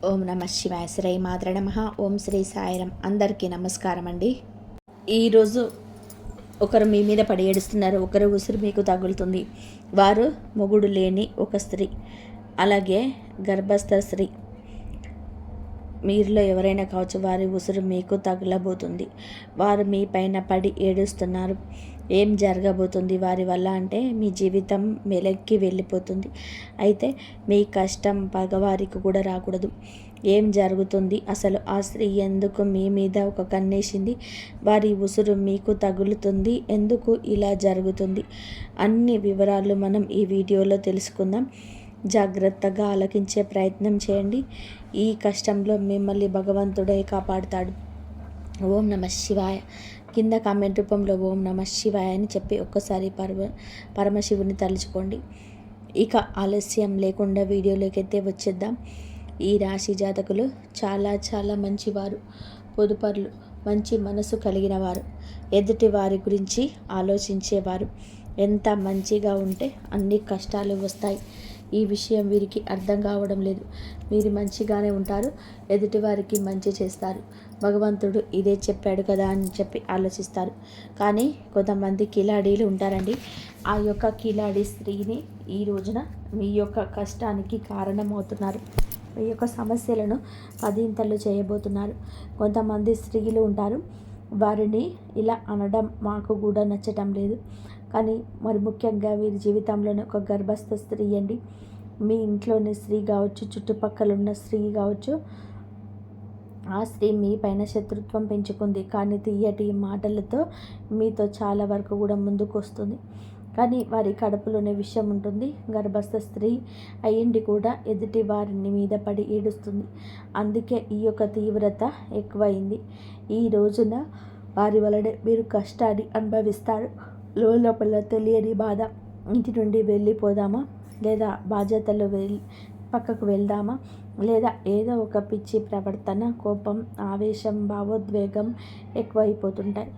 ఓం నమ శివాయ శ్రీ మాత్ర నమః. ఓం శ్రీ సాయిరం. అందరికీ నమస్కారం అండి. ఈరోజు ఒకరు మీ మీద పడి ఏడుస్తున్నారు, ఒకరు ఉసురు మీకు తగులుతుంది. వారు మొగుడు లేని ఒక స్త్రీ, అలాగే గర్భస్థ స్త్రీ. మీరులో ఎవరైనా కావచ్చు, వారి ఉసురు మీకు తగలబోతుంది. వారు మీ పైన పడి ఏడుస్తున్నారు. ఏం జరగబోతుంది వారి వల్ల అంటే మీ జీవితం మెలక్కి వెళ్ళిపోతుంది. అయితే మీ కష్టం పగవారికి కూడా రాకూడదు. ఏం జరుగుతుంది అసలు? ఆ స్త్రీ ఎందుకు మీ మీద ఒక కన్నేసింది? వారి ఉసురు మీకు తగులుతుంది, ఎందుకు ఇలా జరుగుతుంది? అన్ని వివరాలు మనం ఈ వీడియోలో తెలుసుకుందాం. జాగ్రత్తగా ఆలకించే ప్రయత్నం చేయండి. ఈ కష్టంలో మిమ్మల్ని భగవంతుడే కాపాడుతాడు. ఓం నమ శివాయ. కింద కామెంట్ రూపంలో ఓం నమ శివాయ అని చెప్పి ఒక్కసారి పరమశివుని తలుచుకోండి. ఇక ఆలస్యం లేకుండా వీడియోలోకి అయితే వచ్చేద్దాం. ఈ రాశి జాతకులు చాలా చాలా మంచివారు, పొదుపర్లు, మంచి మనసు కలిగిన వారు, ఎదుటి వారి గురించి ఆలోచించేవారు. ఎంత మంచిగా ఉంటే అన్ని కష్టాలు వస్తాయి. ఈ విషయం వీరికి అర్థం కావడం లేదు. మీరు మంచిగానే ఉంటారు, ఎదుటివారికి మంచి చేస్తారు. భగవంతుడు ఇదే చెప్పాడు కదా అని చెప్పి ఆలోచిస్తారు. కానీ కొంతమంది కిలాడీలు ఉంటారండి. ఆ యొక్క కిలాడీ స్త్రీని ఈ రోజున మీ యొక్క కష్టానికి కారణమవుతున్నారు. మీ యొక్క సమస్యలను పదింతలు చేయబోతున్నారు. కొంతమంది స్త్రీలు ఉంటారు, వారిని ఇలా అనడం మాకు కూడా నచ్చటం లేదు. కానీ మరి ముఖ్యంగా వీరి జీవితంలోనే ఒక గర్భస్థ స్త్రీ అండి. మీ ఇంట్లోని స్త్రీ కావచ్చు, చుట్టుపక్కల ఉన్న స్త్రీ కావచ్చు, ఆ స్త్రీ మీ పైన శత్రుత్వం పెంచుకుంది. కానీ తీయటి మాటలతో మీతో చాలా వరకు కూడా ముందుకు వస్తుంది. కానీ వారి కడుపులోనే విషయం ఉంటుంది. గర్భస్థ స్త్రీ అయ్యిండి కూడా ఎదుటి వారిని మీద పడి ఏడుస్తుంది. అందుకే ఈ యొక్క తీవ్రత ఎక్కువైంది. ఈ రోజున వారి వలనే మీరు కష్టాన్ని అనుభవిస్తారు. లోపల తెలియని బాధ. ఇంటి నుండి వెళ్ళిపోదామా, లేదా బాధ్యతలు పక్కకు వెళ్దామా, లేదా ఏదో ఒక పిచ్చి ప్రవర్తన, కోపం, ఆవేశం, భావోద్వేగం ఎక్కువైపోతుంటాయి.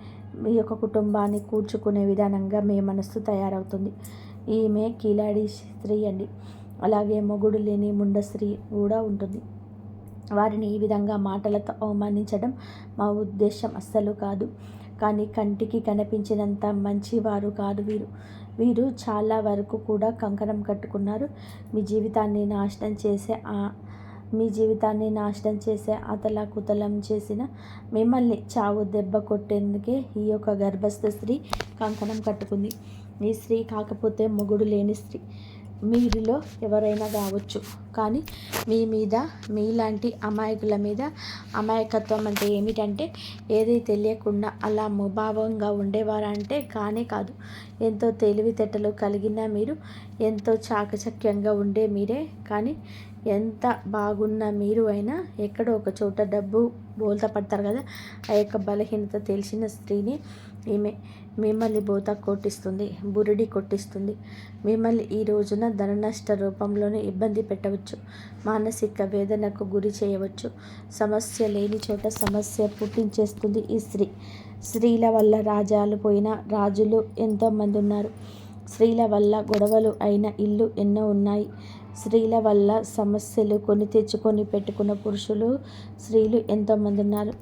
మీ యొక్క కుటుంబాన్ని కూర్చుకునే విధానంగా మీ మనస్సు తయారవుతుంది. ఈమె కిలాడి స్త్రీ అండి. అలాగే మొగుడు లేని ముండ స్త్రీ కూడా ఉంటుంది. వారిని ఈ విధంగా మాటలతో అవమానించడం మా ఉద్దేశం అస్సలు కాదు. కానీ కంటికి కనిపించినంత మంచివారు కాదు వీరు. వీరు చాలా వరకు కూడా కంకణం కట్టుకున్నారు. మీ జీవితాన్ని నాశనం చేసే అతలాకుతలం చేసిన మిమ్మల్ని చావు దెబ్బ కొట్టేందుకే ఈ యొక్క గర్భస్థ స్త్రీ కంకణం కట్టుకుంది. ఈ స్త్రీ కాకపోతే మొగుడు లేని స్త్రీ మీరులో ఎవరైనా కావచ్చు. కానీ మీ మీద, మీలాంటి అమాయకుల మీద, అమాయకత్వం అంటే ఏమిటంటే ఏది తెలియకుండా అలా ముభావంగా ఉండేవారంటే కానే కాదు. ఎంతో తెలివితేటలు కలిగిన మీరు, ఎంతో చాకచక్యంగా ఉండే మీరే. కానీ ఎంత బాగున్న మీరు అయినా ఎక్కడో ఒక చోట డబ్బు బోల్తా పడతారు కదా. ఆ యొక్క బలహీనత తెలిసిన స్త్రీని ఈమె మిమ్మల్ని బోత కొట్టిస్తుంది, బురిడి కొట్టిస్తుంది. మిమ్మల్ని ఈ రోజున ధన నష్ట రూపంలోనే ఇబ్బంది పెట్టవచ్చు, మానసిక వేదనకు గురి చేయవచ్చు. సమస్య లేని చోట సమస్య పుట్టించేస్తుంది ఈ స్త్రీ. స్త్రీల వల్ల రాజ్యాలు పోయిన రాజులు ఎంతోమంది ఉన్నారు. స్త్రీల వల్ల గొడవలు అయిన ఇల్లు ఎన్నో ఉన్నాయి. స్త్రీల వల్ల సమస్యలు కొని తెచ్చుకొని పెట్టుకున్న పురుషులు, స్త్రీలు ఎంతోమంది ఉన్నారు.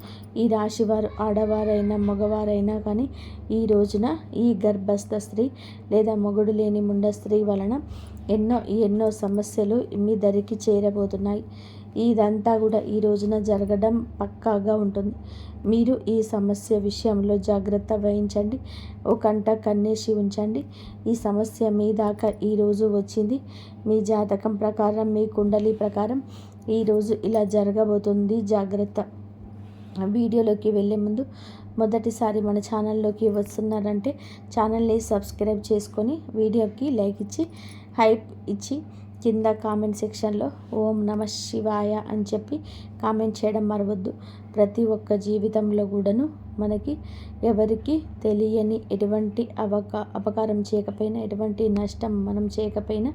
ఈ రాశివారు ఆడవారైనా మగవారైనా కానీ ఈ రోజున ఈ గర్భస్థ స్త్రీ లేదా మొగుడు లేని ముండ స్త్రీ వలన ఎన్నో సమస్యలు మీ దరికి చేరబోతున్నాయి. ఇదంతా కూడా ఈ రోజున జరగడం పక్కాగా ఉంటుంది. మీరు ఈ సమస్య విషయంలో జాగ్రత్త వహించండి. ఓ కంట కన్నేసి ఉంచండి. ఈ సమస్య మీ దాకా ఈరోజు వచ్చింది. మీ జాతకం ప్రకారం, మీ కుండలి ప్రకారం ఈరోజు ఇలా జరగబోతుంది. జాగ్రత్త. వీడియోలోకి వెళ్ళే ముందు మొదటిసారి మన ఛానల్లోకి వస్తున్నారంటే ఛానల్ని సబ్స్క్రైబ్ చేసుకొని వీడియోకి లైక్ ఇచ్చి, హైప్ ఇచ్చి, కింద కామెంట్ సెక్షన్లో ఓం నమ శివాయ అని చెప్పి కామెంట్ చేయడం మరవద్దు. ప్రతి ఒక్క జీవితంలో కూడాను మనకి ఎవరికి తెలియని ఎటువంటి అపకారం చేయకపోయినా, ఎటువంటి నష్టం మనం చేయకపోయినా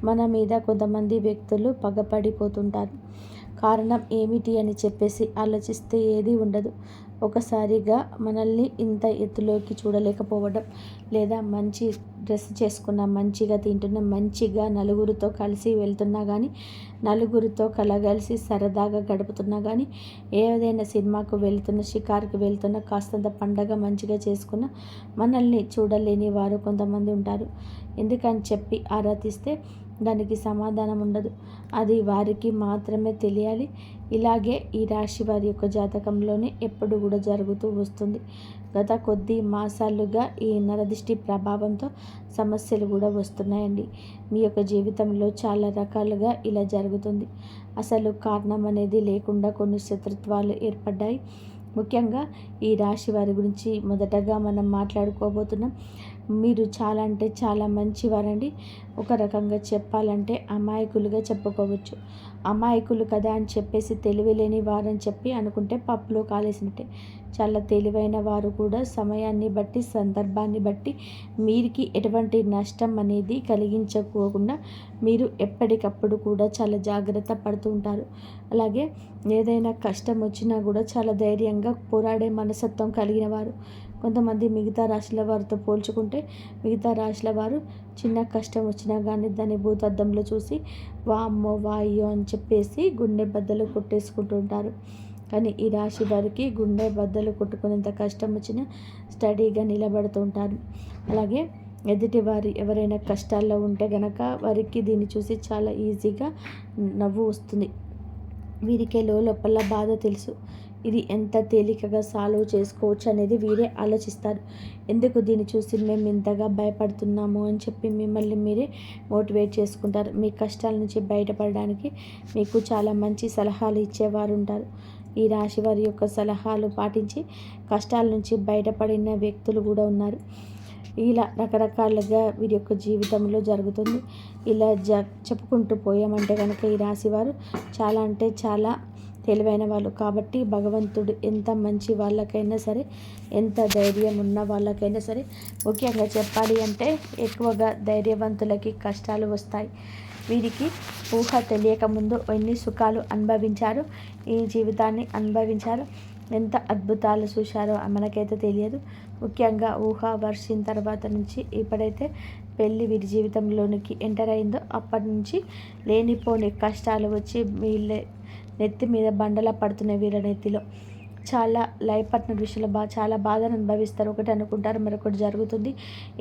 మన మీద కొంతమంది వ్యక్తులు పగపడిపోతుంటారు. కారణం ఏమిటి అని చెప్పేసి ఆలోచిస్తే ఏది ఉండదు. ఒకసారిగా మనల్ని ఇంత ఎత్తులోకి చూడలేకపోవడం, లేదా మంచి డ్రెస్ చేసుకున్న, మంచిగా తింటున్న, మంచిగా నలుగురితో కలిసి వెళ్తున్నా కానీ, నలుగురితో కలగలిసి సరదాగా గడుపుతున్నా కానీ, ఏదైనా సినిమాకు వెళ్తున్న, షికారుకు వెళ్తున్న, కాస్తంత పండగ మంచిగా చేసుకున్న మనల్ని చూడలేని వారు కొంతమంది ఉంటారు. ఎందుకని చెప్పి ఆరా తీస్తే దానికి సమాధానం ఉండదు. అది వారికి మాత్రమే తెలియాలి. ఇలాగే ఈ రాశి వారి యొక్క జాతకంలోనే ఎప్పుడు కూడా జరుగుతూ వస్తుంది. గత కొద్ది మాసాలుగా ఈ నరదిష్టి ప్రభావంతో సమస్యలు కూడా వస్తున్నాయండి. మీ యొక్క జీవితంలో చాలా రకాలుగా ఇలా జరుగుతుంది. అసలు కారణం అనేది లేకుండా కొన్ని శత్రుత్వాలు ఏర్పడ్డాయి. ముఖ్యంగా ఈ రాశి వారి గురించి మొదటగా మనం మాట్లాడుకోబోతున్నాం. మీరు చాలా అంటే చాలా మంచివారండి. ఒక రకంగా చెప్పాలంటే అమాయకులుగా చెప్పుకోవచ్చు. అమాయకులు కదా అని చెప్పేసి తెలివిలేని వారని చెప్పి అనుకుంటే పప్పులో కాలేసినట్టే. చాలా తెలివైన వారు కూడా సమయాన్ని బట్టి, సందర్భాన్ని బట్టి మీరికి ఎటువంటి నష్టం అనేది కలిగించకోకుండా మీరు ఎప్పటికప్పుడు కూడా చాలా జాగ్రత్త పడుతూ ఉంటారు. అలాగే ఏదైనా కష్టం వచ్చినా కూడా చాలా ధైర్యంగా పోరాడే మనస్తత్వం కలిగిన వారు. కొంతమంది మిగతా రాశుల వారితో పోల్చుకుంటే మిగతా రాశుల వారు చిన్న కష్టం వచ్చినా కానీ దాన్ని భూతద్దంలో చూసి వామ్మో వాయ్యో అని చెప్పేసి గుండె బద్దలు కొట్టేసుకుంటూ ఉంటారు. కానీ ఈ రాశి వారికి గుండె బద్దలు కొట్టుకునేంత కష్టం వచ్చినా స్టడీగా నిలబడుతూ ఉంటారు. అలాగే ఎదుటి వారు ఎవరైనా కష్టాల్లో ఉంటే గనక వారికి దీన్ని చూసి చాలా ఈజీగా నవ్వు వస్తుంది. వీరికే లోపల బాధ తెలుసు. ఇది ఎంత తేలికగా సాల్వ్ చేసుకోవచ్చు అనేది వీరే ఆలోచిస్తారు. ఎందుకు దీన్ని చూసి మేము ఇంతగా భయపడుతున్నాము అని చెప్పి మిమ్మల్ని మీరే మోటివేట్ చేసుకుంటారు. మీ కష్టాల నుంచి బయటపడడానికి మీకు చాలా మంచి సలహాలు ఇచ్చేవారు ఉంటారు. ఈ రాశి వారి యొక్క సలహాలు పాటించి కష్టాల నుంచి బయటపడిన వ్యక్తులు కూడా ఉన్నారు. ఇలా రకరకాలుగా వీరి యొక్క జీవితంలో జరుగుతుంది. ఇలా చెప్పుకుంటూ పోయామంటే కనుక ఈ రాశి వారు చాలా అంటే చాలా తెలివైన వాళ్ళు. కాబట్టి భగవంతుడు ఎంత మంచి వాళ్ళకైనా సరే, ఎంత ధైర్యం ఉన్న వాళ్ళకైనా సరే, ముఖ్యంగా చెప్పాలి అంటే ఎక్కువగా ధైర్యవంతులకి కష్టాలు వస్తాయి. వీరికి ఊహ తెలియకముందు ఎన్ని సుఖాలు అనుభవించారు, ఈ జీవితాన్ని అనుభవించారు, ఎంత అద్భుతాలు చూశారో మనకైతే తెలియదు. ముఖ్యంగా ఊహ వర్షిన తర్వాత నుంచి ఇప్పుడైతే పెళ్ళి వీరి జీవితంలోనికి ఎంటర్ అయిందో అప్పటి నుంచి లేనిపోని కష్టాలు వచ్చి వీళ్ళే నెత్తి మీద బండలా పడుతున్నాయి. వీళ్ళ నెత్తిలో చాలా లైఫ్ పార్ట్నర్ విషయంలో చాలా బాధను అనుభవిస్తారు. ఒకటి అనుకుంటారు, మరొకటి జరుగుతుంది.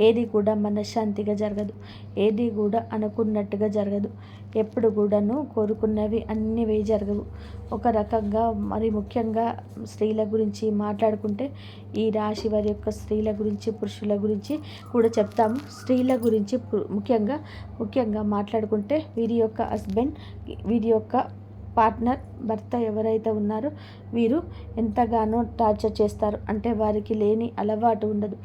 ఏది కూడా మనశ్శాంతిగా జరగదు, ఏది కూడా అనుకున్నట్టుగా జరగదు. ఎప్పుడు కూడాను కోరుకున్నవి అన్నీ జరగవు. ఒక రకంగా మరి ముఖ్యంగా స్త్రీల గురించి మాట్లాడుకుంటే ఈ రాశి వారి యొక్క స్త్రీల గురించి, పురుషుల గురించి కూడా చెప్తాము. స్త్రీల గురించి ముఖ్యంగా మాట్లాడుకుంటే వీరి యొక్క హస్బెండ్, వీరి యొక్క పార్ట్నర్, భర్త ఎవరైతే ఉన్నారో వీరు ఎంతగానో టార్చర్ చేస్తారు. అంటే వారికి లేని అలవాటు ఉండదు.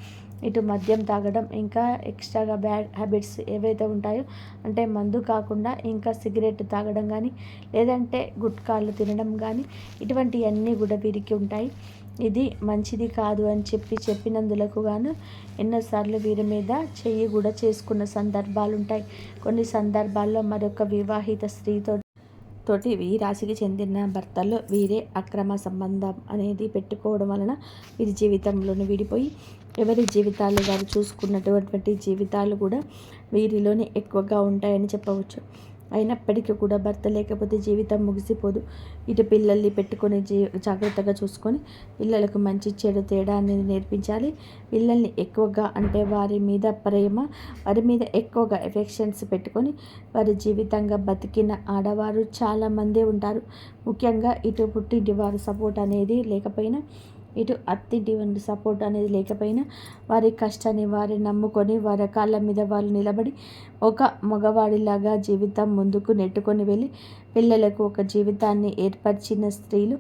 ఇటు మద్యం తాగడం, ఇంకా ఎక్స్ట్రాగా బ్యాడ్ హ్యాబిట్స్ ఏవైతే ఉంటాయో, అంటే మందు కాకుండా ఇంకా సిగరెట్ తాగడం కానీ, లేదంటే గుట్కాలు తినడం కానీ, ఇటువంటివన్నీ కూడా వీరికి ఉంటాయి. ఇది మంచిది కాదు అని చెప్పినందులకు గాను ఎన్నోసార్లు వీరి మీద చెయ్యి కూడా చేసుకున్న సందర్భాలు ఉంటాయి. కొన్ని సందర్భాల్లో మరొక వివాహిత స్త్రీతో ఈ రాశికి చెందిన భర్తలు వీరే అక్రమ సంబంధం అనేది పెట్టుకోవడం వలన వీరి జీవితంలోనే విడిపోయి ఎవరి జీవితాలు వారు చూసుకున్నటువంటి జీవితాలు కూడా వీరిలోనే ఎక్కువగా ఉంటాయని చెప్పవచ్చు. అయినప్పటికీ కూడా భర్త లేకపోతే జీవితం ముగిసిపోదు. ఇటు పిల్లల్ని పెట్టుకొని జాగ్రత్తగా చూసుకొని పిల్లలకు మంచి చెడు తేడా అనేది నేర్పించాలి. పిల్లల్ని ఎక్కువగా అంటే వారి మీద ప్రేమ, వారి మీద ఎక్కువగా ఎఫెక్షన్స్ పెట్టుకొని వారి జీవితంగా బతికిన ఆడవారు చాలామందే ఉంటారు. ముఖ్యంగా ఇటు పుట్టింటి వారి సపోర్ట్ అనేది లేకపోయినా, ఇటు అత్తింటి వంటి సపోర్ట్ అనేది లేకపోయినా వారి కష్టాన్ని వారి నమ్ముకొని వారి కాళ్ళ మీద వాళ్ళు నిలబడి ఒక మగవాడిలాగా జీవితం ముందుకు నెట్టుకొని వెళ్ళి పిల్లలకు ఒక జీవితాన్ని ఏర్పరిచిన స్త్రీలు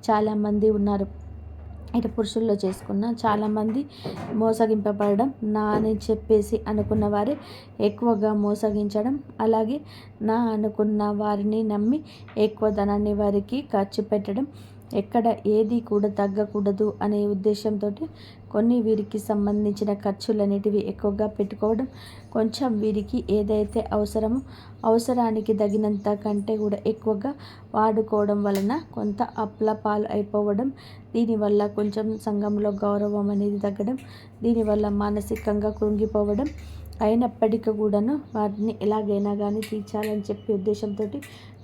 చాలామంది ఉన్నారు. ఇటు పురుషుల్లో చేసుకున్న చాలామంది మోసగింపబడడం, నా అని చెప్పేసి అనుకున్న వారే ఎక్కువగా మోసగించడం, అలాగే నా అనుకున్న వారిని నమ్మి ఎక్కువ ధనాన్ని వారికి ఖర్చు పెట్టడం, ఎక్కడ ఏది కూడా తగ్గకూడదు అనే ఉద్దేశంతో కొన్ని వీరికి సంబంధించిన ఖర్చులన్నిటివి ఎక్కువగా పెట్టుకోవడం, కొంచెం వీరికి ఏదైతే అవసరమో అవసరానికి తగినంత కంటే కూడా ఎక్కువగా వాడుకోవడం వలన కొంత అప్పుల పాలు అయిపోవడం, దీనివల్ల కొంచెం సంఘంలో గౌరవం అనేది తగ్గడం, దీనివల్ల మానసికంగా కృంగిపోవడం, అయినప్పటికీ కూడాను వాటిని ఎలాగైనా కానీ తీర్చాలని చెప్పి ఉద్దేశంతో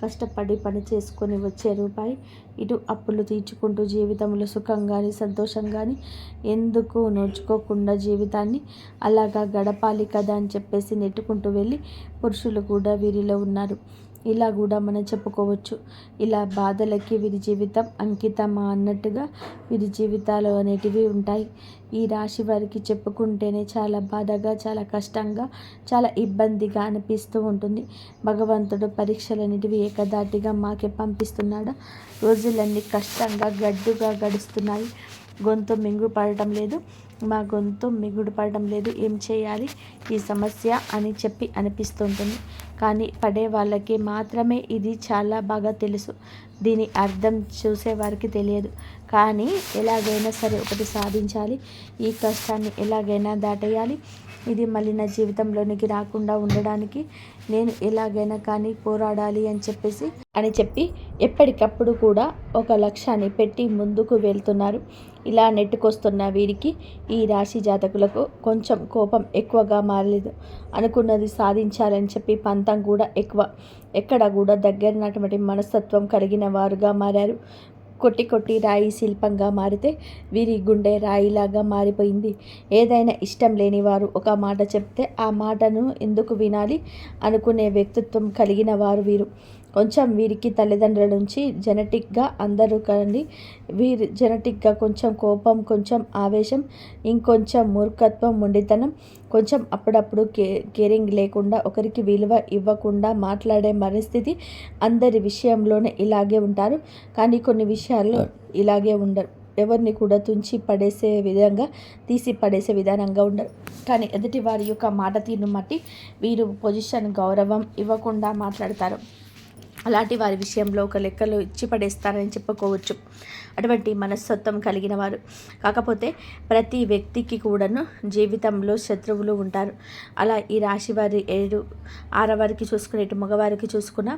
కష్టపడి పని చేసుకొని వచ్చే రూపాయి ఇటు అప్పులు తీర్చుకుంటూ జీవితంలో సుఖం కానీ సంతోషం కానీ ఎందుకు నోచుకోకుండా జీవితాన్ని అలాగా గడపాలి కదా అని చెప్పేసి నెట్టుకుంటూ వెళ్ళి పురుషులు కూడా వీరిలో ఉన్నారు. ఇలా కూడా మనం చెప్పుకోవచ్చు. ఇలా బాధలకి వీరి జీవితం అంకితమా అన్నట్టుగా వీరి జీవితాలు అనేటివి ఉంటాయి. ఈ రాశి వారికి చెప్పుకుంటేనే చాలా బాధగా, చాలా కష్టంగా, చాలా ఇబ్బందిగా అనిపిస్తూ ఉంటుంది. భగవంతుడు పరీక్షలన్నిటివి ఏకధాటిగా మాకే పంపిస్తున్నాడా? రోజులన్నీ కష్టంగా గడ్డుగా గడుస్తున్నాయి. గొంతు మింగుపడటం లేదు, మా గొంతు మిగుడు పడటం లేదు, ఏం చేయాలి ఈ సమస్య అని చెప్పి అనిపిస్తుంటుంది. కానీ పడే వాళ్ళకి మాత్రమే ఇది చాలా బాగా తెలుసు. దీని అర్థం చూసేవారికి తెలియదు. కానీ ఎలాగైనా సరే ఒకటి సాధించాలి, ఈ కష్టాన్ని ఎలాగైనా దాటేయాలి, ఇది మళ్ళీ నా జీవితంలోనికి రాకుండా ఉండడానికి నేను ఎలాగైనా కానీ పోరాడాలి అని చెప్పి ఎప్పటికప్పుడు కూడా ఒక లక్ష్యాన్ని పెట్టి ముందుకు వెళ్తున్నారు. ఇలా నెట్టుకొస్తున్న వీరికి ఈ రాశి జాతకులకు కొంచెం కోపం ఎక్కువగా మారలేదు. అనుకున్నది సాధించాలని చెప్పి పంతం కూడా ఎక్కువ. ఎక్కడ కూడా దగ్గరనటువంటి మనస్తత్వం కలిగిన వారుగా మారారు. కొట్టి కొట్టి రాయి శిల్పంగా మారితే వీరి గుండె రాయిలాగా మారిపోయింది. ఏదైనా ఇష్టం లేని వారు ఒక మాట చెప్తే ఆ మాటను ఎందుకు వినాలి అనుకునే వ్యక్తిత్వం కలిగిన వారు వీరు. కొంచెం వీరికి తల్లిదండ్రుల నుంచి జెనెటిక్గా అందరూ కండి వీరి జెనెటిక్గా కొంచెం కోపం, కొంచెం ఆవేశం, ఇంకొంచెం మూర్ఖత్వం, మొండితనం, కొంచెం అప్పుడప్పుడు కేరింగ్ లేకుండా ఒకరికి విలువ ఇవ్వకుండా మాట్లాడే పరిస్థితి అందరి విషయంలోనే ఇలాగే ఉంటారు. కానీ కొన్ని విషయాల్లో ఇలాగే ఉండరు. ఎవరిని కూడా తుంచి పడేసే విధంగా, తీసి పడేసే విధానంగా ఉండరు. కానీ ఎదుటి వారి యొక్క మాట తీరును బట్టి వీరు పొజిషన్, గౌరవం ఇవ్వకుండా మాట్లాడతారు. అలాంటి వారి విషయంలో ఒక లెక్కలో ఇచ్చి పడేస్తారని చెప్పుకోవచ్చు. అటువంటి మనస్తత్వం కలిగిన వారు. కాకపోతే ప్రతి వ్యక్తికి కూడాను జీవితంలో శత్రువులు ఉంటారు. అలా ఈ రాశి వారి 7, 6 వారికి చూసుకునే మగవారికి చూసుకున్న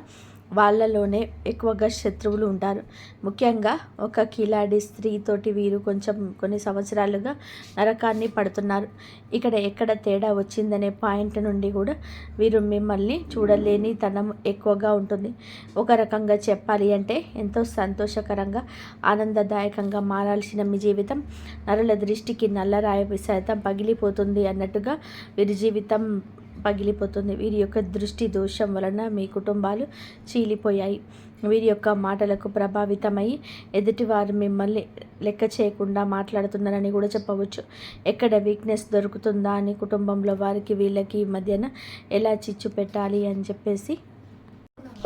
వాళ్ళలోనే ఎక్కువగా శత్రువులు ఉంటారు. ముఖ్యంగా ఒక కిలాడి స్త్రీతోటి వీరు కొన్ని సంవత్సరాలుగా నరకాన్ని పడుతున్నారు. ఎక్కడ తేడా వచ్చిందనే పాయింట్ నుండి కూడా వీరు మిమ్మల్ని చూడలేని తనం ఎక్కువగా ఉంటుంది. ఒక రకంగా చెప్పాలి అంటే ఎంతో సంతోషకరంగా, ఆనందదాయకంగా మారాల్సిన మీ జీవితం నరుల దృష్టికి నల్లరాయి సైతం పగిలిపోతుంది అన్నట్టుగా వీరి జీవితం పగిలిపోతుంది. వీరి యొక్క దృష్టి దోషం వలన మీ కుటుంబాలు చీలిపోయాయి. వీరి యొక్క మాటలకు ప్రభావితమై ఎదుటివారు మిమ్మల్ని లెక్క చేయకుండా మాట్లాడుతున్నారని కూడా చెప్పవచ్చు. ఎక్కడ వీక్నెస్ దొరుకుతుందా అని కుటుంబంలో వారికి వీళ్ళకి మధ్యన ఎలా చిచ్చు పెట్టాలి అని చెప్పేసి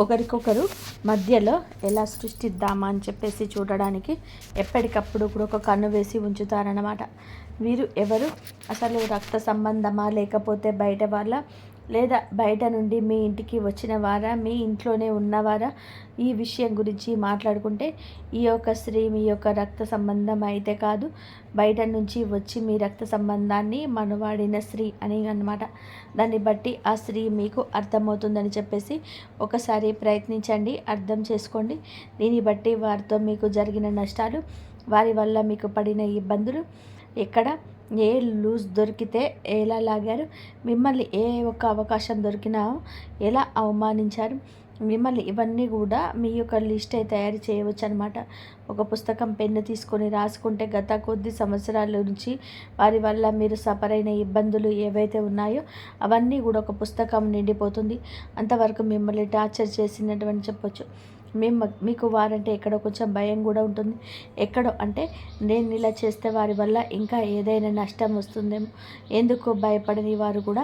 ఒకరికొకరు మధ్యలో ఎలా సృష్టిద్దామా అని చెప్పేసి చూడడానికి ఎప్పటికప్పుడు కూడా ఒక కన్ను వేసి ఉంచుతారన్నమాట. వీరు ఎవరు? అసలు రక్త సంబంధమా, లేకపోతే బయట వాళ్ళ, లేదా బయట నుండి మీ ఇంటికి వచ్చిన వారా, మీ ఇంట్లోనే ఉన్నవారా? ఈ విషయం గురించి మాట్లాడుకుంటే ఈ యొక్క స్త్రీ మీ యొక్క రక్త సంబంధం అయితే కాదు, బయట నుంచి వచ్చి మీ రక్త సంబంధాన్ని మనవాడిన స్త్రీ అని అన్నమాట. దాన్ని బట్టి ఆ స్త్రీ మీకు అర్థమవుతుందని చెప్పేసి ఒకసారి ప్రయత్నించండి, అర్థం చేసుకోండి. దీన్ని బట్టి వారితో మీకు జరిగిన నష్టాలు, వారి వల్ల మీకు పడిన ఇబ్బందులు, ఎక్కడ ఏ లూజ్ దొరికితే ఎలా లాగారు, మిమ్మల్ని ఏ ఒక్క అవకాశం దొరికినా ఎలా అవమానించారు, మిమ్మల్ని ఇవన్నీ కూడా మీ యొక్క లిస్ట్ తయారు చేయవచ్చు అనమాట. ఒక పుస్తకం, పెన్ను తీసుకొని రాసుకుంటే గత కొద్ది సంవత్సరాల నుంచి వారి వల్ల మీరు సఫర్ అయిన ఇబ్బందులు ఏవైతే ఉన్నాయో అవన్నీ కూడా ఒక పుస్తకం నిండిపోతుంది. అంతవరకు మిమ్మల్ని టార్చర్ చేసినటువంటి చెప్పొచ్చు. మీకు వారంటే ఎక్కడో కొంచెం భయం కూడా ఉంటుంది. ఎక్కడో అంటే నేను ఇలా చేస్తే వారి వల్ల ఇంకా ఏదైనా నష్టం వస్తుందేమో, ఎందుకు భయపడని వారు కూడా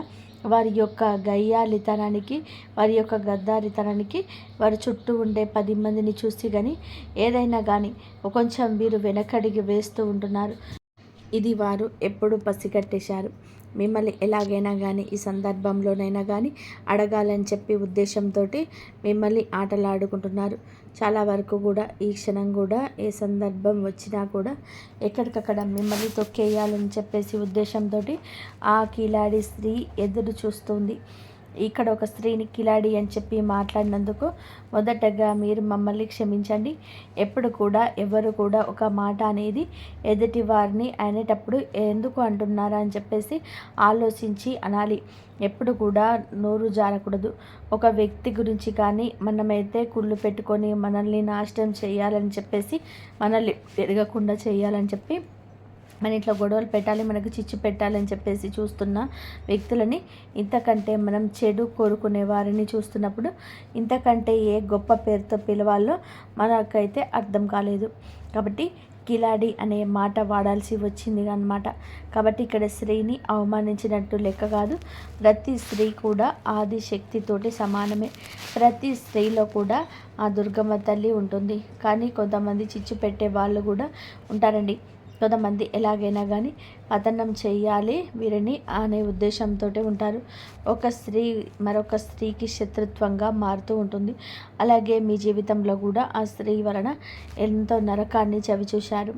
వారి యొక్క గయ్యాలితనానికి, వారి యొక్క గద్దారితనానికి వారి చుట్టూ ఉండే 10 మందిని చూసి కానీ ఏదైనా కానీ కొంచెం వీరు వెనకడిగి వేస్తూ ఉంటున్నారు. ఇది వారు ఎప్పుడు పసిగట్టేశారు. మిమ్మల్ని ఎలాగైనా కానీ ఈ సందర్భంలోనైనా కానీ అడగాలని చెప్పి ఉద్దేశంతో మిమ్మల్ని ఆటలాడుకుంటున్నారు. చాలా వరకు కూడా ఈ క్షణం కూడా ఏ సందర్భం వచ్చినా కూడా ఎక్కడికక్కడ మిమ్మల్ని తొక్కేయాలని చెప్పేసి ఉద్దేశంతో ఆ కిలాడి స్త్రీ ఎదురు చూస్తుంది. ఇక్కడ ఒక స్త్రీని కిలాడి అని చెప్పి మాట్లాడినందుకు మొదటగా మీరు మమ్మల్ని క్షమించండి. ఎప్పుడు కూడా ఎవరు కూడా ఒక మాట అనేది ఎదుటి వారిని అనేటప్పుడు ఎందుకు అంటున్నారా అని చెప్పేసి ఆలోచించి అనాలి. ఎప్పుడు కూడా నోరు జారకూడదు. ఒక వ్యక్తి గురించి కానీ మనమైతే కుళ్ళు పెట్టుకొని మనల్ని నాశనం చేయాలని చెప్పేసి మనల్ని పెరగకుండా చేయాలని చెప్పి మన ఇంట్లో గొడవలు పెట్టాలి, మనకు చిచ్చు పెట్టాలని చెప్పేసి చూస్తున్న వ్యక్తులని, ఇంతకంటే మనం చెడు కోరుకునే వారిని చూస్తున్నప్పుడు ఇంతకంటే ఏ గొప్ప పేరుతో పిలవాలో మనకైతే అర్థం కాలేదు. కాబట్టి కిలాడి అనే మాట వాడాల్సి వచ్చింది అన్నమాట. కాబట్టి ఇక్కడ స్త్రీని అవమానించినట్టు లెక్క కాదు. ప్రతి స్త్రీ కూడా ఆది శక్తితోటి సమానమే. ప్రతి స్త్రీలో కూడా ఆ దుర్గమ్మ తల్లి ఉంటుంది. కానీ కొంతమంది చిచ్చు పెట్టే వాళ్ళు కూడా ఉంటారండి. కొంతమంది ఎలాగైనా కానీ పతనం చేయాలి వీరిని అనే ఉద్దేశంతో ఉంటారు. ఒక స్త్రీ మరొక స్త్రీకి శత్రుత్వంగా మారుతూ ఉంటుంది. అలాగే మీ జీవితంలో కూడా ఆ స్త్రీ వలన ఎంతో నరకాన్ని చవిచూశారు.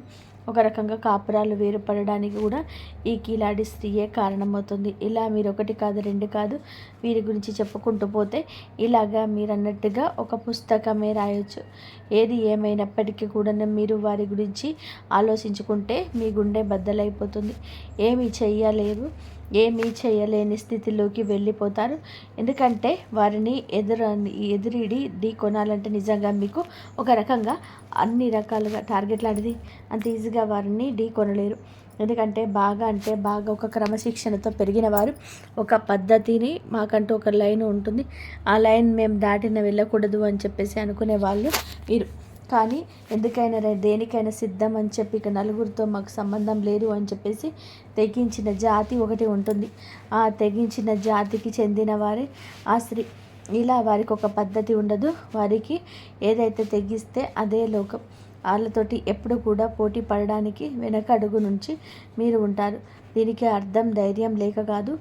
ఒక రకంగా కాపురాలు వేరుపడడానికి కూడా ఈ కిలాడి స్త్రీయే కారణమవుతుంది. ఇలా మీరు ఒకటి కాదు రెండు కాదు వీరి గురించి చెప్పుకుంటూ పోతే ఇలాగా మీరు అన్నట్టుగా ఒక పుస్తకమే రాయొచ్చు. ఏది ఏమైనప్పటికీ కూడా మీరు వారి గురించి ఆలోచించుకుంటే మీ గుండె బద్దలైపోతుంది. ఏమీ ఏమీ చేయలేని స్థితిలోకి వెళ్ళిపోతారు. ఎందుకంటే వారిని ఎదురిడి ఢీ కొనాలంటే నిజంగా మీకు ఒక రకంగా అన్ని రకాలుగా టార్గెట్ లాంటిది అంత ఈజీగా వారిని ఢీ కొనలేరు. ఎందుకంటే బాగా ఒక క్రమశిక్షణతో పెరిగిన వారు, ఒక పద్ధతిని మాకంటూ ఒక లైన్ ఉంటుంది, ఆ లైన్ మేము దాటిన వెళ్ళకూడదు అని చెప్పేసి అనుకునే వాళ్ళు వీరు. కానీ ఎందుకైనా దేనికైనా సిద్ధం అని చెప్పి ఇక నలుగురితో మాకు సంబంధం లేదు అని చెప్పేసి తెగించిన జాతి ఒకటి ఉంటుంది. ఆ తెగించిన జాతికి చెందిన వారే ఆ స్త్రీ. ఇలా వారికి ఒక పద్ధతి ఉండదు. వారికి ఏదైతే తెగిస్తే అదే లోకం. వాళ్ళతోటి ఎప్పుడు కూడా పోటీ పడడానికి వెనక అడుగు నుంచి మీరు ఉంటారు. దీనికి అర్థం ధైర్యం లేక కాదు,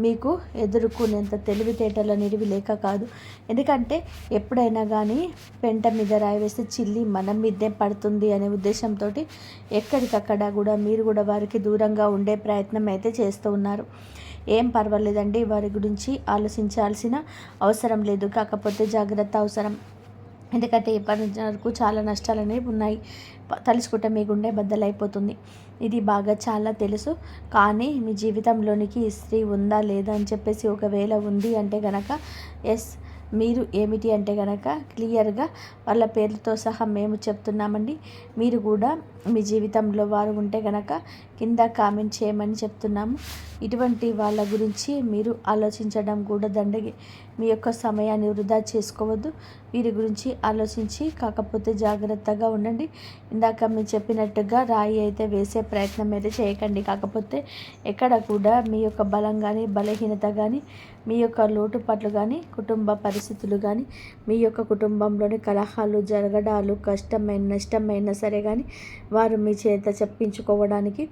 మీకు ఎదుర్కొనేంత తెలివితేటల నిడివి లేక కాదు. ఎందుకంటే ఎప్పుడైనా కానీ పెంట మీద రాయి వేస్తే చిల్లి మన మీదే పడుతుంది అనే ఉద్దేశంతో ఎక్కడికక్కడ కూడా మీరు కూడా వారికి దూరంగా ఉండే ప్రయత్నం అయితే చేస్తూ ఉన్నారు. ఏం పర్వాలేదండి, వారి గురించి ఆలోచించాల్సిన అవసరం లేదు. కాకపోతే జాగ్రత్త అవసరం. ఎందుకంటే ఇప్పటి వరకు చాలా నష్టాలు అనేవి ఉన్నాయి. తలుచుకుంటే మీ గుండె బద్దలైపోతుంది. ఇది బాగా చాలా తెలుసు. కానీ మీ జీవితంలోనికి ఈ స్త్రీ ఉందా లేదా అని చెప్పేసి ఒకవేళ ఉంది అంటే కనుక ఎస్, మీరు ఏమిటి అంటే కనుక క్లియర్గా వాళ్ళ పేర్లతో సహా మేము చెప్తున్నామండి. మీరు కూడా మీ జీవితంలో వారు ఉంటే కనుక కింద కామెంట్ చేయమని చెప్తున్నాము. ఇటువంటి వాళ్ళ గురించి మీరు ఆలోచించడం కూడా దండగే. మీ యొక్క సమయాన్ని వృధా చేసుకోవద్దు. వీరి గురించి ఆలోచించి కాకపోతే జాగ్రత్తగా ఉండండి. ఇందాక మీరు చెప్పినట్టుగా రాయి అయితే వేసే ప్రయత్నం అయితే చేయకండి. కాకపోతే ఎక్కడ కూడా మీ యొక్క బలం కానీ బలహీనత కానీ మీ యొక్క లోటుపాట్లు కానీ కుటుంబ పరిస్థితులు కానీ మీ యొక్క కుటుంబంలోని కలహాలు జరగడాలు కష్టమైన నష్టమైనా సరే కానీ వారు మీ చేత చెప్పించుకోవడానికి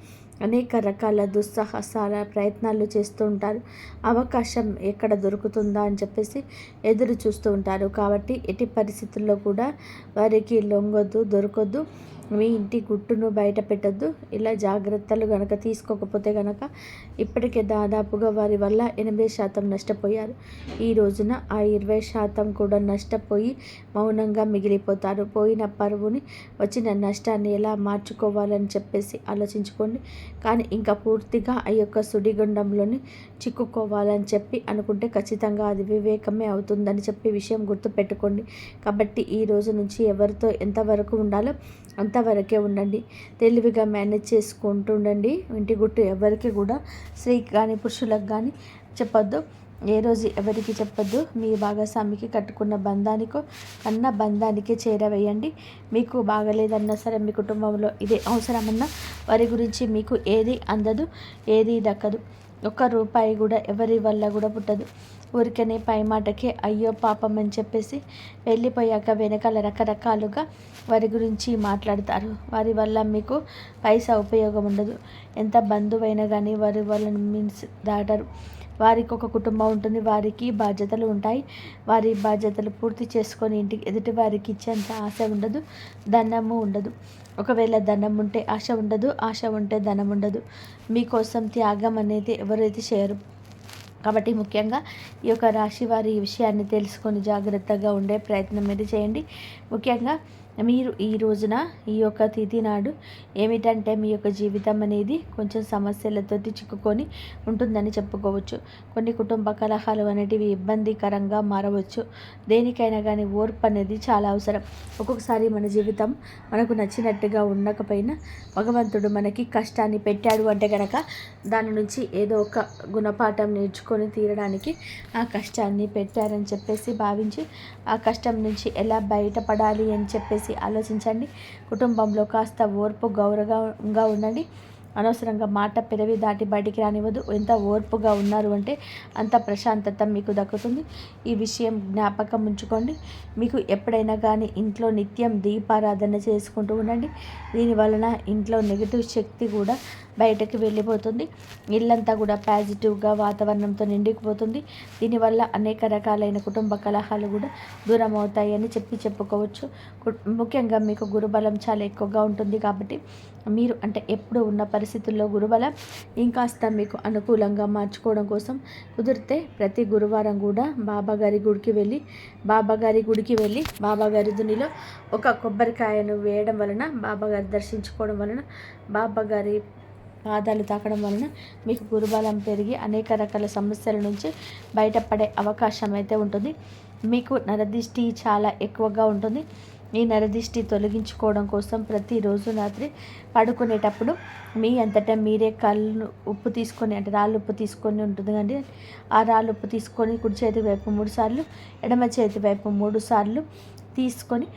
అనేక రకాల దుస్సాహసాల ప్రయత్నాలు చేస్తూ ఉంటారు. అవకాశం ఎక్కడ దొరుకుతుందా అని చెప్పేసి ఎదురు చూస్తూ ఉంటారు. కాబట్టి ఎట్టి పరిస్థితుల్లో కూడా వారికి లొంగొద్దు, దొరకొద్దు. మీ ఇంటి గుట్టును బయట పెట్టద్దు. ఇలా జాగ్రత్తలు కనుక తీసుకోకపోతే కనుక ఇప్పటికే దాదాపుగా వారి వల్ల 80% నష్టపోయారు. ఈ రోజున ఆ 20% కూడా నష్టపోయి మౌనంగా మిగిలిపోతారు. పోయిన పరువుని వచ్చిన నష్టాన్ని ఎలా మార్చుకోవాలని చెప్పేసి ఆలోచించుకోండి. కానీ ఇంకా పూర్తిగా ఆ యొక్క సుడిగుండంలోని చిక్కుకోవాలని చెప్పి అనుకుంటే ఖచ్చితంగా అది వివేకమే అవుతుందని చెప్పి విషయం గుర్తుపెట్టుకోండి. కాబట్టి ఈ రోజు నుంచి ఎవరితో ఎంతవరకు ఉండాలో అంతవరకే ఉండండి. తెలివిగా మేనేజ్ చేసుకుంటూ ఉండండి. ఇంటి గుట్టు ఎవరికి కూడా స్త్రీకి కానీ పురుషులకు కానీ చెప్పొద్దు. ఏ రోజు ఎవరికి చెప్పొద్దు. మీ భాగస్వామికి కట్టుకున్న బంధానికో అన్న బంధానికే చేరవేయండి. మీకు బాగలేదన్నా సరే మీ కుటుంబంలో ఇదే అవసరమన్నా వారి గురించి మీకు ఏది అందదు, ఏది దక్కదు. ఒక్క రూపాయి కూడా ఎవరి వల్ల కూడా పుట్టదు. ఊరికనే పై మాటకే అయ్యో పాపం అని చెప్పేసి వెళ్ళిపోయాక వెనకాల రకరకాలుగా వారి గురించి మాట్లాడతారు. వారి వల్ల మీకు పైసా ఉపయోగం ఉండదు. ఎంత బంధువైనా కానీ వారి వాళ్ళని మీన్స్ దాటరు. వారికి ఒక కుటుంబం ఉంటుంది, వారికి బాధ్యతలు ఉంటాయి. వారి బాధ్యతలు పూర్తి చేసుకొని ఇంటికి ఎదుటి వారికి ఇచ్చేంత ఆశ ఉండదు, ధనము ఉండదు. ఒకవేళ ధనం ఉంటే ఆశ ఉండదు, ఆశ ఉంటే ధనం ఉండదు. మీకోసం త్యాగం అనేది ఎవరైతే చేయరు. కాబట్టి ముఖ్యంగా ఈ యొక్క రాశి వారి ఈ విషయాన్ని తెలుసుకొని జాగ్రత్తగా ఉండే ప్రయత్నం అయితే చేయండి. ముఖ్యంగా మీరు ఈ రోజున ఈ యొక్క తిథి నాడు ఏమిటంటే మీ యొక్క జీవితం అనేది కొంచెం సమస్యలతోటి చిక్కుకొని ఉంటుందని చెప్పుకోవచ్చు. కొన్ని కుటుంబ కలహాలు అనేటివి ఇబ్బందికరంగా మారవచ్చు. దేనికైనా కానీ ఓర్పు అనేది చాలా అవసరం. ఒక్కొక్కసారి మన జీవితం మనకు నచ్చినట్టుగా ఉండకపోయినా భగవంతుడు మనకి కష్టాన్ని పెట్టాడు అంటే కనుక దాని నుంచి ఏదో ఒక గుణపాఠం నేర్చుకొని తీరడానికి ఆ కష్టాన్ని పెట్టారని చెప్పేసి భావించి ఆ కష్టం నుంచి ఎలా బయటపడాలి అని చెప్పేసి ఆలోచించండి. కుటుంబంలో కాస్త ఓర్పు గౌరవంగా ఉండండి. అనవసరంగా మాట పెదవి దాటి బయటికి రానివ్వదు. ఎంత ఓర్పుగా ఉన్నారు అంటే అంత ప్రశాంతత మీకు దక్కుతుంది. ఈ విషయం జ్ఞాపకం ఉంచుకోండి. మీకు ఎప్పుడైనా కానీ ఇంట్లో నిత్యం దీపారాధన చేసుకుంటూ ఉండండి. దీనివలన ఇంట్లో నెగిటివ్ శక్తి కూడా బయటకు వెళ్ళిపోతుంది. ఇల్లంతా కూడా పాజిటివ్గా వాతావరణంతో నిండిపోతుంది. దీనివల్ల అనేక రకాలైన కుటుంబ కలహాలు కూడా దూరం అవుతాయని చెప్పుకోవచ్చు. ముఖ్యంగా మీకు గురుబలం చాలా ఎక్కువగా ఉంటుంది కాబట్టి మీరు అంటే ఎప్పుడు ఉన్న పరిస్థితుల్లో గురుబలం ఇంకాస్త మీకు అనుకూలంగా మార్చుకోవడం కోసం కుదిరితే ప్రతి గురువారం కూడా బాబాగారి గుడికి వెళ్ళి బాబాగారి దునిలో ఒక కొబ్బరికాయను వేయడం వలన, బాబాగారి దర్శించుకోవడం వలన, బాబాగారి పాదాలు తాకడం వలన మీకు గురుబలం పెరిగి అనేక రకాల సమస్యల నుంచి బయటపడే అవకాశం అయితే ఉంటుంది. మీకు నరదిష్టి చాలా ఎక్కువగా ఉంటుంది. ఈ నరదిష్టి తొలగించుకోవడం కోసం ప్రతిరోజు రాత్రి పడుకునేటప్పుడు మీ అంతటా మీరే కళ్ళు ఉప్పు తీసుకొని అంటే రాళ్ళు ఉప్పు తీసుకొని ఉంటుంది కండి, ఆ రాళ్ళు ఉప్పు తీసుకొని కుడి చేతి వైపు 3 సార్లు, ఎడమ చేతి వైపు 3 సార్లు తీసుకొని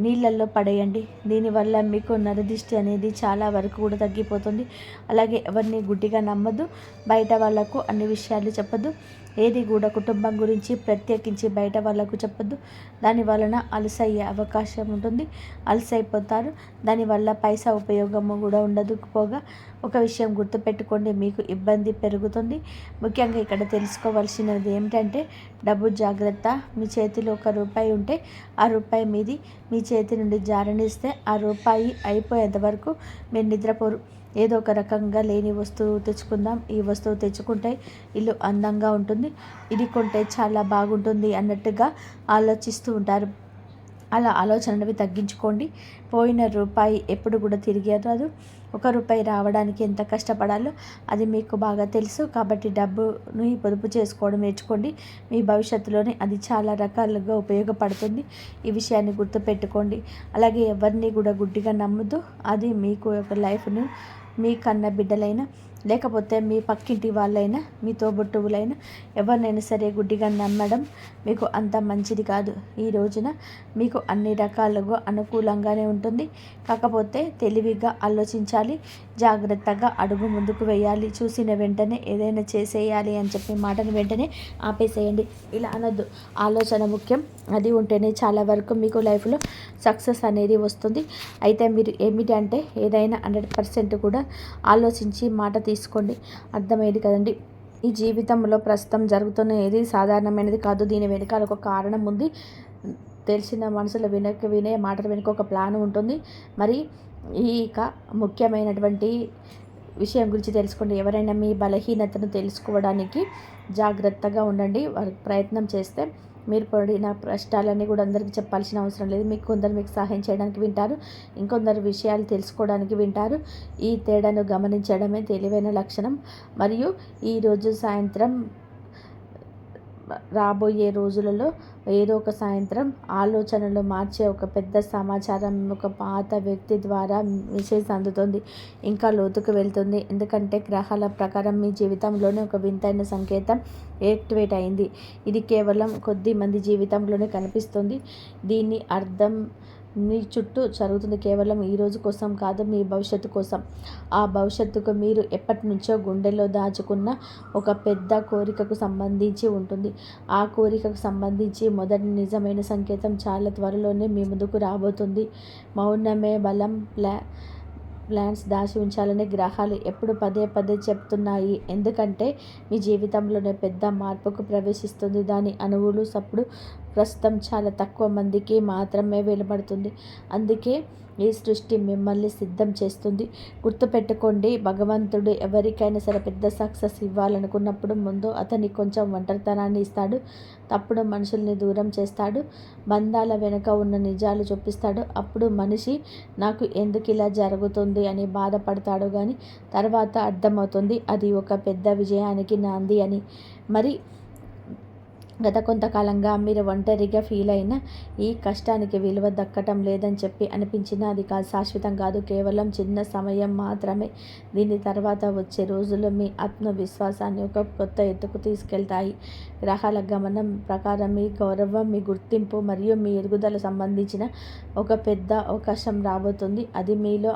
నీళ్ళల్లో పడేయండి. దీనివల్ల మీకు నరదిష్టి అనేది చాలా వరకు కూడా తగ్గిపోతుంది. అలాగే ఎవరిని గుడ్డిగా నమ్మద్దు, బయట వాళ్ళకు అన్ని విషయాలు చెప్పద్దు. ఏది కూడా కుటుంబం గురించి ప్రత్యేకించి బయట వాళ్ళకు చెప్పద్దు. దాని వలన అలసయ్యే అవకాశం ఉంటుంది, అలసైపోతారు. దానివల్ల పైసా ఉపయోగము కూడా ఉండదు. పోగా ఒక విషయం గుర్తుపెట్టుకోండి, మీకు ఇబ్బంది పెరుగుతుంది. ముఖ్యంగా ఇక్కడ తెలుసుకోవాల్సినది ఏమిటంటే డబ్బు జాగ్రత్త. మీ చేతిలో ₹1 ఉంటే ఆ రూపాయి మీది మీ చేతి నుండి జారనిస్తే ఆ రూపాయి అయిపోయేంత వరకు మీరు నిద్రపోరు. ఏదో ఒక రకంగా లేని వస్తువు తెచ్చుకుందాం, ఈ వస్తువు తెచ్చుకుంటే ఇల్లు అందంగా ఉంటుంది, ఇది కొంటే చాలా బాగుంటుంది అన్నట్టుగా ఆలోచిస్తూ ఉంటారు. అలా ఆలోచనవి తగ్గించుకోండి. పోయిన రూపాయి ఎప్పుడు కూడా తిరిగి రాదు. ₹1 రావడానికి ఎంత కష్టపడాలో అది మీకు బాగా తెలుసు. కాబట్టి డబ్బుని పొదుపు చేసుకోవడం నేర్చుకోండి. మీ భవిష్యత్తులోనే అది చాలా రకాలుగా ఉపయోగపడుతుంది. ఈ విషయాన్ని గుర్తుపెట్టుకోండి. అలాగే ఎవరిని కూడా గుడ్డిగా నమ్మద్దు. అది మీకు ఒక లైఫ్ను మీ కన్న బిడ్డలైనా లేకపోతే మీ పక్కింటి వాళ్ళైనా మీ తోబుట్టువులైనా ఎవరినైనా సరే గుడ్డిగా నమ్మడం మీకు అంత మంచిది కాదు. ఈ రోజున మీకు అన్ని రకాలుగా అనుకూలంగానే ఉంటుంది. కాకపోతే తెలివిగా ఆలోచించాలి, జాగ్రత్తగా అడుగు ముందుకు వేయాలి. చూసిన వెంటనే ఏదైనా చేసేయాలి అని చెప్పి మాటను వెంటనే ఆపేసేయండి. ఇలా అనొద్దు. ఆలోచన ముఖ్యం. అది ఉంటేనే చాలా వరకు మీకు లైఫ్లో సక్సెస్ అనేది వస్తుంది. అయితే మీరు ఏమిటి అంటే ఏదైనా 100% కూడా ఆలోచించి మాట తీసుకోండి. అర్థమయ్యేది కదండి. ఈ జీవితంలో ప్రస్తుతం జరుగుతున్న ఏది సాధారణమైనది కాదు. దీని వెనకాల ఒక కారణం ఉంది. తెలిసిన మనసులో వినే మాటల వెనుక ఒక ప్లాన్ ఉంటుంది. మరి ఇక ముఖ్యమైనటువంటి విషయం గురించి తెలుసుకోండి. ఎవరైనా మీ బలహీనతను తెలుసుకోవడానికి జాగ్రత్తగా ఉండండి. వారు ప్రయత్నం చేస్తే మీరు పడిన కష్టాలన్నీ కూడా అందరికీ చెప్పాల్సిన అవసరం లేదు. కొందరు మీకు సహాయం చేయడానికి వింటారు, ఇంకొందరు విషయాలు తెలుసుకోవడానికి వింటారు. ఈ తేడాను గమనించడమే తెలివైన లక్షణం. మరియు ఈరోజు సాయంత్రం రాబోయే రోజులలో ఏదో ఒక సాయంత్రం ఆలోచనలు మార్చే ఒక పెద్ద సమాచారం ఒక పాత వ్యక్తి ద్వారా మెసేజ్ అందుతుంది, ఇంకా లోతుకు వెళ్తుంది. ఎందుకంటే గ్రహాల ప్రకారం మీ జీవితంలోనే ఒక వింతైన సంకేతం యాక్టివేట్ అయింది. ఇది కేవలం కొద్ది మంది జీవితంలోనే కనిపిస్తుంది. దీని అర్థం మీ చుట్టూ జరుగుతుంది కేవలం ఈ రోజు కోసం కాదు, మీ భవిష్యత్తు కోసం. ఆ భవిష్యత్తుకు మీరు ఎప్పటి నుంచో గుండెల్లో దాచుకున్న ఒక పెద్ద కోరికకు సంబంధించి ఉంటుంది. ఆ కోరికకు సంబంధించి మొదటి నిజమైన సంకేతం చాలా త్వరలోనే మీ ముందుకు రాబోతుంది. మౌనమే బలం ప్లాన్స్ దాచి ఉంచాలని గ్రహాలు ఎప్పుడు పదే పదే చెప్తున్నాయి. ఎందుకంటే మీ జీవితంలోనే పెద్ద మార్పుకు ప్రవేశిస్తుంది. దాని అణువులు సప్పుడు ప్రస్తుతం చాలా తక్కువ మందికి మాత్రమే వెలువడుతుంది. అందుకే ఈ సృష్టి మిమ్మల్ని సిద్ధం చేస్తుంది. గుర్తుపెట్టుకోండి, భగవంతుడు ఎవరికైనా సరే పెద్ద సక్సెస్ ఇవ్వాలనుకున్నప్పుడు ముందు అతనికి కొంచెం ఒంటరితనాన్ని ఇస్తాడు. తప్పుడు మనుషుల్ని దూరం చేస్తాడు. బంధాల వెనుక ఉన్న నిజాలు చూపిస్తాడు. అప్పుడు మనిషి నాకు ఎందుకు ఇలా జరుగుతుంది అని బాధపడతాడు. కానీ తర్వాత అర్థమవుతుంది అది ఒక పెద్ద విజయానికి నాంది అని. మరి గత కొంతకాలంగా మీరు ఒంటరిగా ఫీల్ అయిన ఈ కష్టానికి విలువ దక్కటం లేదని చెప్పి అనిపించినా అది శాశ్వతం కాదు. కేవలం చిన్న సమయం మాత్రమే. దీని తర్వాత వచ్చే రోజులు మీ ఆత్మవిశ్వాసాన్ని ఒక కొత్త ఎత్తుకు తీసుకెళ్తాయి. గ్రహాల గమనం ప్రకారం మీ గౌరవం, మీ గుర్తింపు మరియు మీ ఎదుగుదల సంబంధించిన ఒక పెద్ద అవకాశం రాబోతుంది. అది మీలో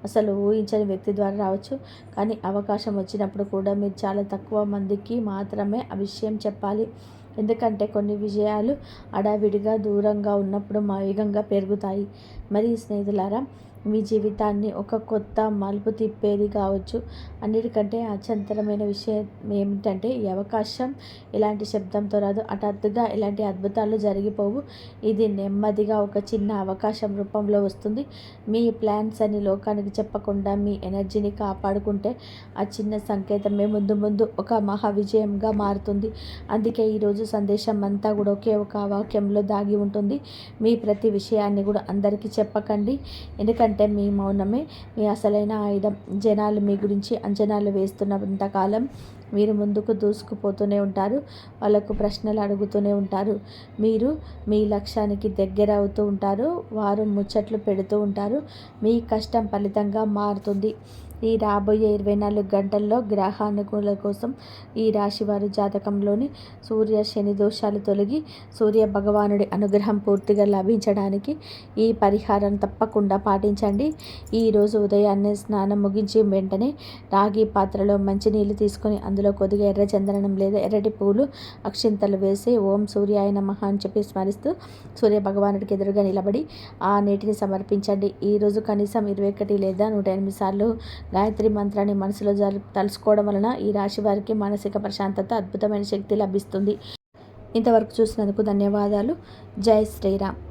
అసలు ఊహించని వ్యక్తి ద్వారా రావచ్చు. కానీ అవకాశం వచ్చినప్పుడు కూడా మీరు చాలా తక్కువ మందికి మాత్రమే ఆ విషయం చెప్పాలి. ఎందుకంటే కొన్ని విజయాలు హడావిడిగా దూరంగా ఉన్నప్పుడు వేగంగా పెరుగుతాయి. మరి స్నేహితులారా, మీ జీవితాన్ని ఒక కొత్త మలుపు తిప్పేది కావచ్చు. అన్నిటికంటే అత్యంతరమైన విషయం ఏమిటంటే ఈ అవకాశం ఎలాంటి శబ్దంతో రాదు. హఠాత్తుగా ఎలాంటి అద్భుతాలు జరిగిపోవు. ఇది నెమ్మదిగా ఒక చిన్న అవకాశం రూపంలో వస్తుంది. మీ ప్లాన్స్ అని లోకానికి చెప్పకుండా మీ ఎనర్జీని కాపాడుకుంటే ఆ చిన్న సంకేతమే ముందు ముందు ఒక మహా విజయంగా మారుతుంది. అందుకే ఈరోజు సందేశం అంతా కూడా ఒకే ఒక వాక్యంలో దాగి ఉంటుంది. మీ ప్రతి విషయాన్ని కూడా అందరికీ చెప్పకండి. ఎందుకంటే మీ మౌనమే మీ అసలైన ఆయుధం. జనాలు మీ గురించి అంచనాలు వేస్తున్నంతకాలం మీరు ముందుకు దూసుకుపోతూనే ఉంటారు. వాళ్ళకు ప్రశ్నలు అడుగుతూనే ఉంటారు. మీరు మీ లక్ష్యానికి దగ్గర అవుతూ ఉంటారు. వారు ముచ్చట్లు పెడుతూ ఉంటారు. మీ కష్టం ఫలితంగా మారుతుంది. ఈ రాబోయే 24 గంటల్లో గ్రహానుకూల కోసం ఈ రాశివారి జాతకంలోని సూర్య శని దోషాలు తొలగి సూర్య భగవానుడి అనుగ్రహం పూర్తిగా లభించడానికి ఈ పరిహారం తప్పకుండా పాటించండి. ఈరోజు ఉదయాన్నే స్నానం ముగించి వెంటనే రాగి పాత్రలో మంచినీళ్ళు తీసుకొని అందులో కొద్దిగా ఎర్ర చందనం లేదా ఎర్రటి పూలు అక్షింతలు వేసి ఓం సూర్యాయ నమః అని చెప్పి స్మరిస్తూ సూర్య భగవానుడికి ఎదురుగా నిలబడి ఆ నీటిని సమర్పించండి. ఈరోజు కనీసం 21 లేదా 108 సార్లు గాయత్రి మంత్రాన్ని మనసులో తలుసుకోవడం వలన ఈ రాశి వారికి మానసిక ప్రశాంతత, అద్భుతమైన శక్తి లభిస్తుంది. ఇంతవరకు చూసినందుకు ధన్యవాదాలు. జై శ్రీరామ్.